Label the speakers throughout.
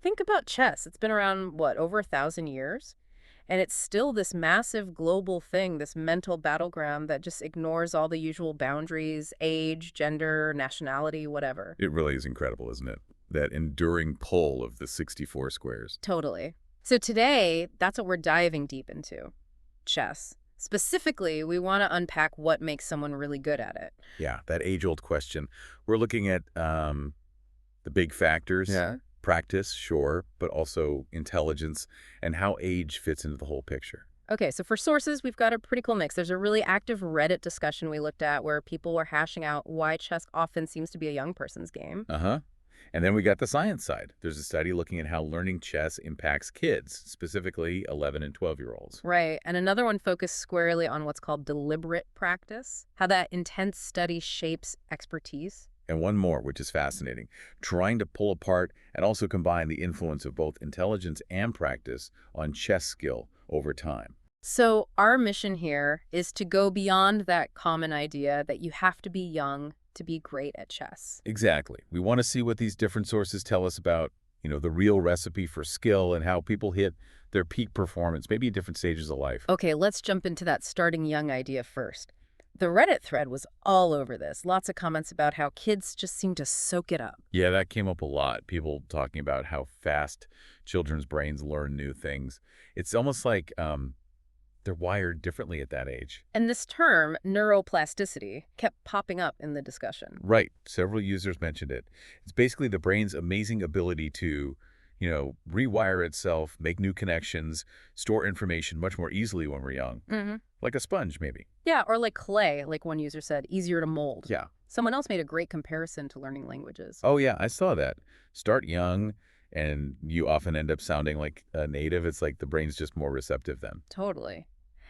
Speaker 1: Think about chess. It's been around, what, over 1,000 years? And it's still this massive global thing, this mental battleground that just ignores all the usual boundaries, age, gender, nationality, whatever.
Speaker 2: It really is incredible, isn't it? That enduring pull of the 64 squares.
Speaker 1: Totally. So today, that's what we're diving deep into, chess. Specifically, we want to unpack what makes someone really good at it.
Speaker 2: Yeah, that age-old question. We're looking at the big factors,
Speaker 1: Yeah.
Speaker 2: practice, sure, but also intelligence and how age fits into the whole picture.
Speaker 1: Okay, so for sources, we've got a pretty cool mix. There's a really active Reddit discussion we looked at where people were hashing out why chess often seems to be a young person's game.
Speaker 2: Uh-huh. And then we got the science side. There's a study looking at how learning chess impacts kids, specifically 11 and 12-year-olds.
Speaker 1: Right, and another one focused squarely on what's called deliberate practice, how that intense study shapes expertise.
Speaker 2: And one more, which is fascinating, trying to pull apart and also combine the influence of both intelligence and practice on chess skill over time.
Speaker 1: So our mission here is to go beyond that common idea that you have to be young to be great at chess.
Speaker 2: Exactly. We want to see what these different sources tell us about, the real recipe for skill and how people hit their peak performance, maybe at different stages of life.
Speaker 1: Okay, let's jump into that starting young idea first. The Reddit thread was all over this. Lots of comments about how kids just seem to soak it up.
Speaker 2: Yeah, that came up a lot. People talking about how fast children's brains learn new things. It's almost like they're wired differently at that age.
Speaker 1: And this term, neuroplasticity, kept popping up in the discussion.
Speaker 2: Right. Several users mentioned it. It's basically the brain's amazing ability to, rewire itself, make new connections, store information much more easily when we're young.
Speaker 1: Hmm.
Speaker 2: Like a sponge, maybe.
Speaker 1: Yeah, or like clay, like one user said, easier to mold.
Speaker 2: Yeah.
Speaker 1: Someone else made a great comparison to learning languages.
Speaker 2: Oh, yeah, I saw that. Start young, and you often end up sounding like a native. It's like the brain's just more receptive then.
Speaker 1: Totally.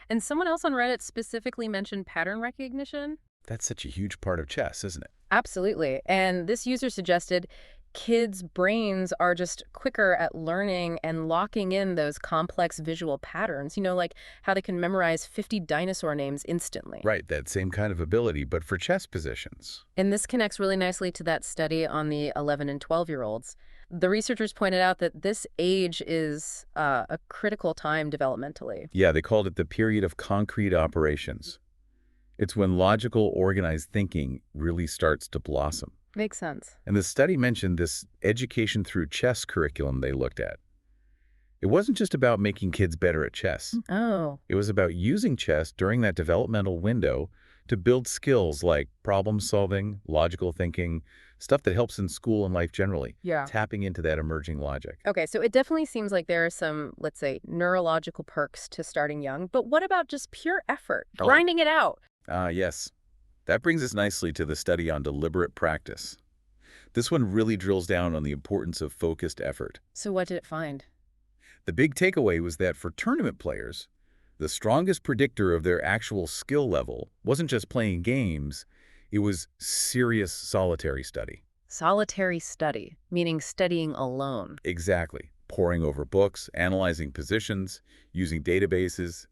Speaker 1: And someone else on Reddit specifically mentioned pattern recognition.
Speaker 2: That's such a huge part of chess, isn't it?
Speaker 1: Absolutely. And this user suggested kids' brains are just quicker at learning and locking in those complex visual patterns, like how they can memorize 50 dinosaur names instantly.
Speaker 2: Right, that same kind of ability, but for chess positions.
Speaker 1: And this connects really nicely to that study on the 11 and 12-year-olds. The researchers pointed out that this age is a critical time developmentally.
Speaker 2: Yeah, they called it the period of concrete operations. It's when logical, organized thinking really starts to blossom.
Speaker 1: Makes sense.
Speaker 2: And the study mentioned this education through chess curriculum they looked at. It wasn't just about making kids better at chess.
Speaker 1: Oh,
Speaker 2: It was about using chess during that developmental window to build skills like problem solving, logical thinking, stuff that helps in school and life generally,
Speaker 1: yeah.
Speaker 2: tapping into that emerging logic.
Speaker 1: Okay, so it definitely seems like there are some, let's say, neurological perks to starting young. But what about just pure effort,
Speaker 2: Oh.
Speaker 1: grinding it out?
Speaker 2: Yes. That brings us nicely to the study on deliberate practice. This one really drills down on the importance of focused effort.
Speaker 1: So what did it find?
Speaker 2: The big takeaway was that for tournament players, the strongest predictor of their actual skill level wasn't just playing games, it was serious solitary study.
Speaker 1: Solitary study, meaning studying alone.
Speaker 2: Exactly. Poring over books, analyzing positions, using databases,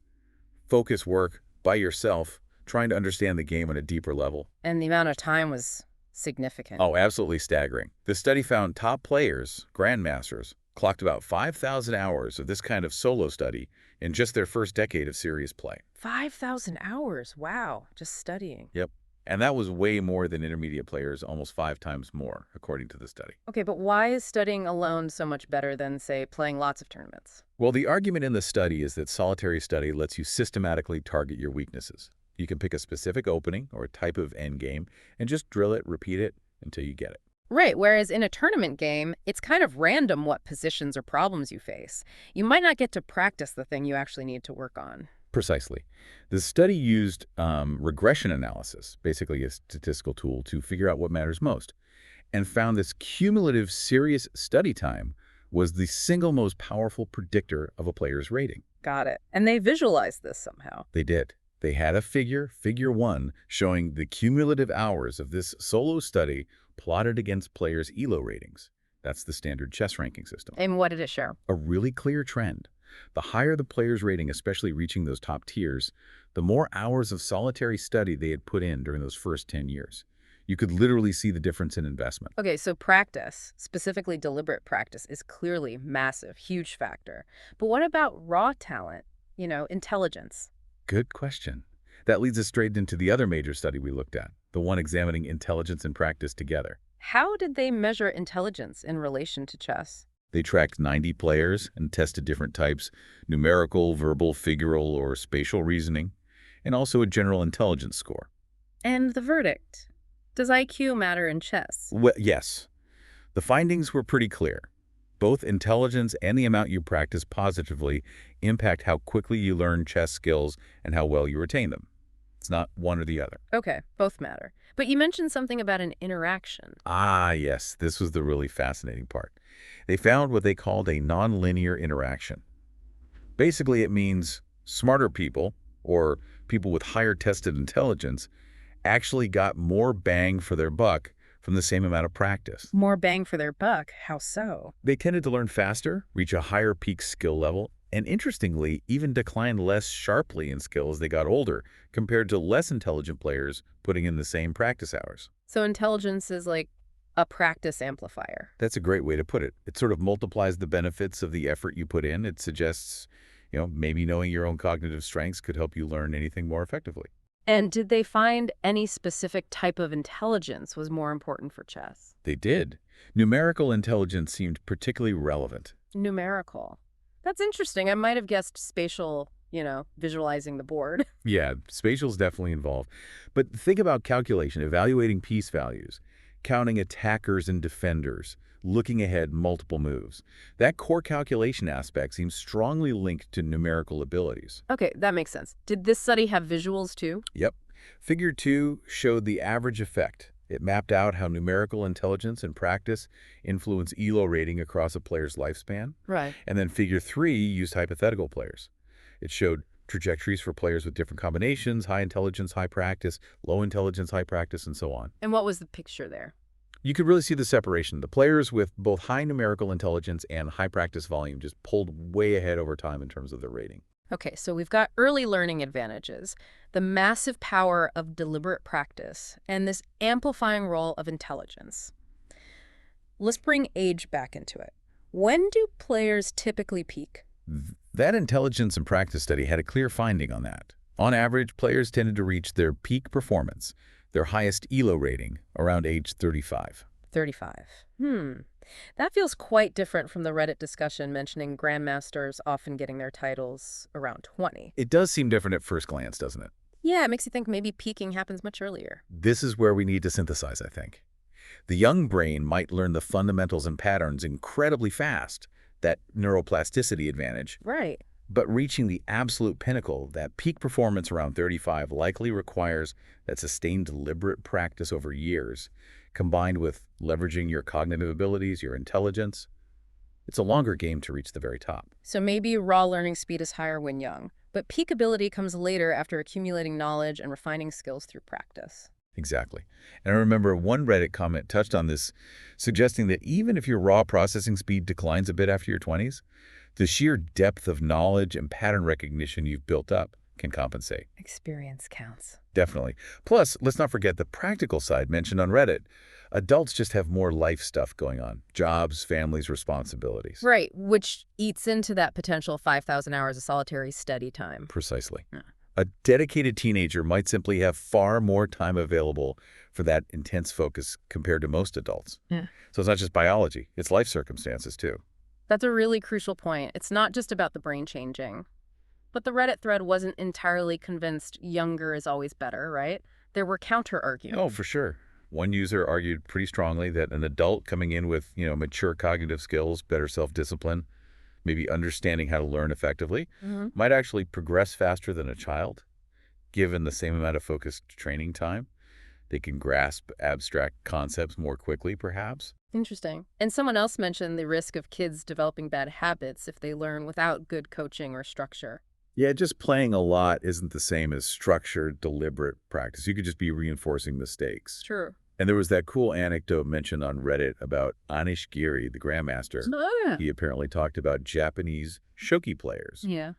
Speaker 2: focus work by yourself, trying to understand the game on a deeper level.
Speaker 1: And the amount of time was significant.
Speaker 2: Oh, absolutely staggering. The study found top players, grandmasters, clocked about 5,000 hours of this kind of solo study in just their first decade of serious play.
Speaker 1: 5,000 hours. Wow, just studying.
Speaker 2: Yep. And that was way more than intermediate players, almost 5 times more, according to the study.
Speaker 1: Okay, but why is studying alone so much better than, say, playing lots of tournaments?
Speaker 2: Well, the argument in the study is that solitary study lets you systematically target your weaknesses. You can pick a specific opening or a type of endgame and just drill it, repeat it until you get it.
Speaker 1: Right, whereas in a tournament game, it's kind of random what positions or problems you face. You might not get to practice the thing you actually need to work on.
Speaker 2: Precisely. The study used regression analysis, basically a statistical tool, to figure out what matters most, and found this cumulative serious study time was the single most powerful predictor of a player's rating.
Speaker 1: Got it. And they visualized this somehow.
Speaker 2: They did. They had a figure 1, showing the cumulative hours of this solo study plotted against players' ELO ratings. That's the standard chess ranking system.
Speaker 1: And what did it show?
Speaker 2: A really clear trend. The higher the player's rating, especially reaching those top tiers, the more hours of solitary study they had put in during those first 10 years. You could literally see the difference in investment.
Speaker 1: Okay, so practice, specifically deliberate practice, is clearly massive, huge factor. But what about raw talent? Intelligence.
Speaker 2: Good question. That leads us straight into the other major study we looked at, the one examining intelligence and practice together.
Speaker 1: How did they measure intelligence in relation to chess?
Speaker 2: They tracked 90 players and tested different types, numerical, verbal, figural, or spatial reasoning, and also a general intelligence score.
Speaker 1: And the verdict? Does IQ matter in chess?
Speaker 2: Well, yes. The findings were pretty clear. Both intelligence and the amount you practice positively impact how quickly you learn chess skills and how well you retain them. It's not one or the other.
Speaker 1: Okay, both matter. But you mentioned something about an interaction.
Speaker 2: Ah, yes, this was the really fascinating part. They found what they called a nonlinear interaction. Basically, it means smarter people, or people with higher tested intelligence, actually got more bang for their buck from the same amount of practice.
Speaker 1: More bang for their buck. How so?
Speaker 2: They tended to learn faster, reach a higher peak skill level, and interestingly, even decline less sharply in skill as they got older, compared to less intelligent players putting in the same practice hours.
Speaker 1: So intelligence is like a practice amplifier.
Speaker 2: That's a great way to put it. It sort of multiplies the benefits of the effort you put in. It suggests, maybe knowing your own cognitive strengths could help you learn anything more effectively.
Speaker 1: And did they find any specific type of intelligence was more important for chess?
Speaker 2: They did. Numerical intelligence seemed particularly relevant.
Speaker 1: Numerical. That's interesting. I might have guessed spatial, visualizing the board.
Speaker 2: Yeah, spatial's definitely involved. But think about calculation, evaluating piece values, counting attackers and defenders, looking ahead multiple moves. That core calculation aspect seems strongly linked to numerical abilities.
Speaker 1: Okay, that makes sense. Did this study have visuals too?
Speaker 2: Yep. Figure 2 showed the average effect. It mapped out how numerical intelligence and practice influence ELO rating across a player's lifespan.
Speaker 1: Right.
Speaker 2: And then Figure 3 used hypothetical players. It showed trajectories for players with different combinations, high intelligence, high practice, low intelligence, high practice, and so on.
Speaker 1: And what was the picture there?
Speaker 2: You could really see the separation. The players with both high numerical intelligence and high practice volume just pulled way ahead over time in terms of their rating.
Speaker 1: Okay, so we've got early learning advantages, the massive power of deliberate practice, and this amplifying role of intelligence. Let's bring age back into it. When do players typically peak?
Speaker 2: That intelligence and practice study had a clear finding on that. On average, players tended to reach their peak performance, their highest ELO rating, around age 35.
Speaker 1: 35. That feels quite different from the Reddit discussion mentioning grandmasters often getting their titles around 20.
Speaker 2: It does seem different at first glance, doesn't it?
Speaker 1: Yeah, it makes you think maybe peaking happens much earlier.
Speaker 2: This is where we need to synthesize, I think. The young brain might learn the fundamentals and patterns incredibly fast, that neuroplasticity advantage.
Speaker 1: Right.
Speaker 2: But reaching the absolute pinnacle, that peak performance around 35, likely requires that sustained deliberate practice over years, combined with leveraging your cognitive abilities, your intelligence. It's a longer game to reach the very top.
Speaker 1: So maybe raw learning speed is higher when young, but peak ability comes later after accumulating knowledge and refining skills through practice.
Speaker 2: Exactly. And I remember one Reddit comment touched on this, suggesting that even if your raw processing speed declines a bit after your 20s, the sheer depth of knowledge and pattern recognition you've built up can compensate.
Speaker 1: Experience counts.
Speaker 2: Definitely. Plus, let's not forget the practical side mentioned on Reddit. Adults just have more life stuff going on. Jobs, families, responsibilities.
Speaker 1: Right, which eats into that potential 5,000 hours of solitary study time.
Speaker 2: Precisely.
Speaker 1: Yeah.
Speaker 2: A dedicated teenager might simply have far more time available for that intense focus compared to most adults.
Speaker 1: Yeah.
Speaker 2: So it's not just biology, it's life circumstances too.
Speaker 1: That's a really crucial point. It's not just about the brain changing. But the Reddit thread wasn't entirely convinced younger is always better, right? There were counter-arguments.
Speaker 2: Oh, for sure. One user argued pretty strongly that an adult coming in with, mature cognitive skills, better self-discipline, maybe understanding how to learn effectively, might actually progress faster than a child, given the same amount of focused training time. They can grasp abstract concepts more quickly, perhaps.
Speaker 1: Interesting. And someone else mentioned the risk of kids developing bad habits if they learn without good coaching or structure.
Speaker 2: Yeah, just playing a lot isn't the same as structured, deliberate practice. You could just be reinforcing mistakes.
Speaker 1: True.
Speaker 2: And there was that cool anecdote mentioned on Reddit about Anish Giri, the grandmaster.
Speaker 1: Oh, yeah.
Speaker 2: He apparently talked about Japanese shogi players.
Speaker 1: Yeah.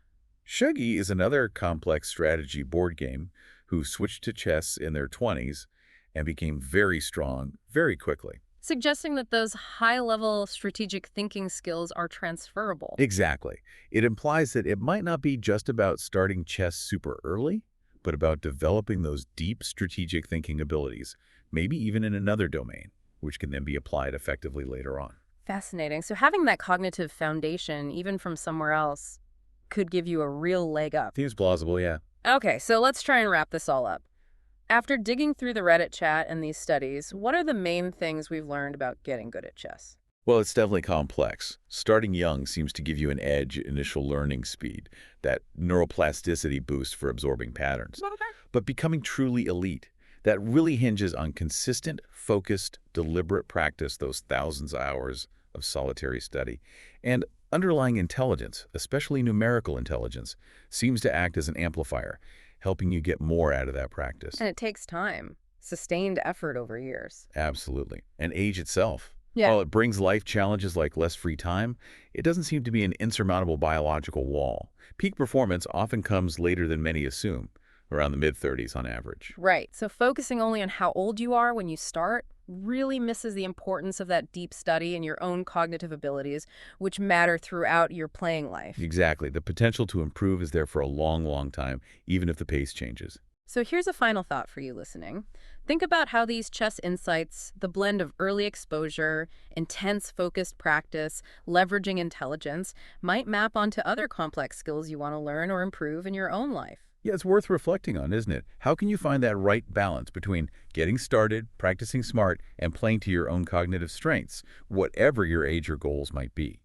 Speaker 2: Shogi is another complex strategy board game who switched to chess in their 20s and became very strong very quickly.
Speaker 1: Suggesting that those high-level strategic thinking skills are transferable.
Speaker 2: Exactly. It implies that it might not be just about starting chess super early, but about developing those deep strategic thinking abilities, maybe even in another domain, which can then be applied effectively later on.
Speaker 1: Fascinating. So having that cognitive foundation, even from somewhere else, could give you a real leg up.
Speaker 2: Seems plausible, yeah.
Speaker 1: Okay, so let's try and wrap this all up. After digging through the Reddit chat and these studies, what are the main things we've learned about getting good at chess?
Speaker 2: Well, it's definitely complex. Starting young seems to give you an edge initial learning speed, that neuroplasticity boost for absorbing patterns.
Speaker 1: Okay.
Speaker 2: But becoming truly elite, that really hinges on consistent, focused, deliberate practice, those thousands of hours of solitary study. And underlying intelligence, especially numerical intelligence, seems to act as an amplifier, helping you get more out of that practice.
Speaker 1: And it takes time, sustained effort over years.
Speaker 2: Absolutely. And age itself.
Speaker 1: Yeah.
Speaker 2: While it brings life challenges like less free time, it doesn't seem to be an insurmountable biological wall. Peak performance often comes later than many assume, around the mid-30s on average.
Speaker 1: Right. So focusing only on how old you are when you start really misses the importance of that deep study and your own cognitive abilities, which matter throughout your playing life.
Speaker 2: Exactly. The potential to improve is there for a long, long time, even if the pace changes.
Speaker 1: So here's a final thought for you listening. Think about how these chess insights, the blend of early exposure, intense focused practice, leveraging intelligence, might map onto other complex skills you want to learn or improve in your own life.
Speaker 2: Yeah, it's worth reflecting on, isn't it? How can you find that right balance between getting started, practicing smart, and playing to your own cognitive strengths, whatever your age or goals might be?